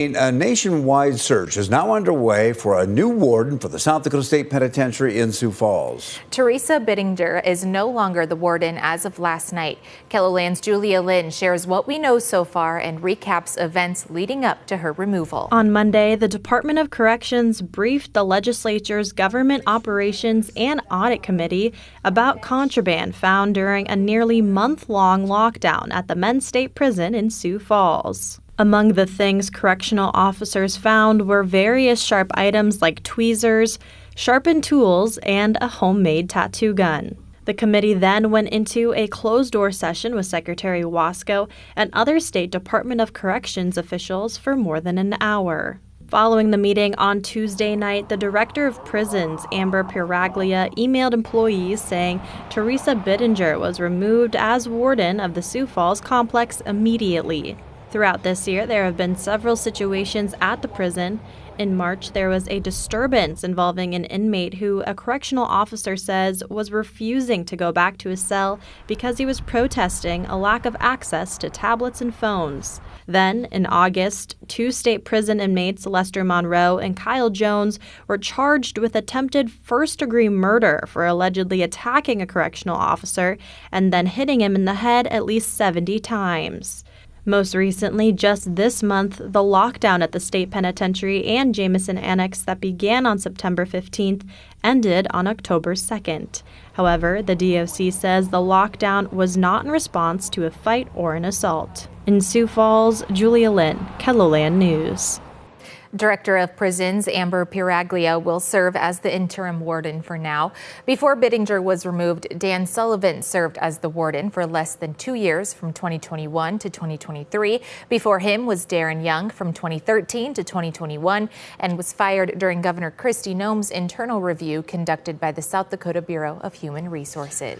A nationwide search is now underway for a new warden for the South Dakota State Penitentiary in Sioux Falls. Teresa Bittinger is no longer the warden as of last night. KELOLAND's Julia Lynn shares what we know so far and recaps events leading up to her removal. On Monday, the Department of Corrections briefed the legislature's Government Operations and Audit Committee about contraband found during a nearly month-long lockdown at the men's state prison in Sioux Falls. Among the things correctional officers found were various sharp items like tweezers, sharpened tools, and a homemade tattoo gun. The committee then went into a closed-door session with Secretary Wasco and other State Department of Corrections officials for more than an hour. Following the meeting on Tuesday night, the Director of Prisons, Amber Piraglia, emailed employees saying Teresa Bittinger was removed as warden of the Sioux Falls complex immediately. Throughout this year, there have been several situations at the prison. In March, there was a disturbance involving an inmate who a correctional officer says was refusing to go back to his cell because he was protesting a lack of access to tablets and phones. Then, in August, two state prison inmates, Lester Monroe and Kyle Jones, were charged with attempted first-degree murder for allegedly attacking a correctional officer and then hitting him in the head at least 70 times. Most recently, just this month, the lockdown at the state penitentiary and Jamison Annex that began on September 15th ended on October 2nd. However, the DOC says the lockdown was not in response to a fight or an assault. In Sioux Falls, Julia Lynn, KELOLAND News. Director of Prisons Amber Piraglia will serve as the interim warden for now. Before Bittinger was removed, Dan Sullivan served as the warden for less than 2 years from 2021 to 2023. Before him was Darren Young from 2013 to 2021 and was fired during Governor Kristi Noem's internal review conducted by the South Dakota Bureau of Human Resources.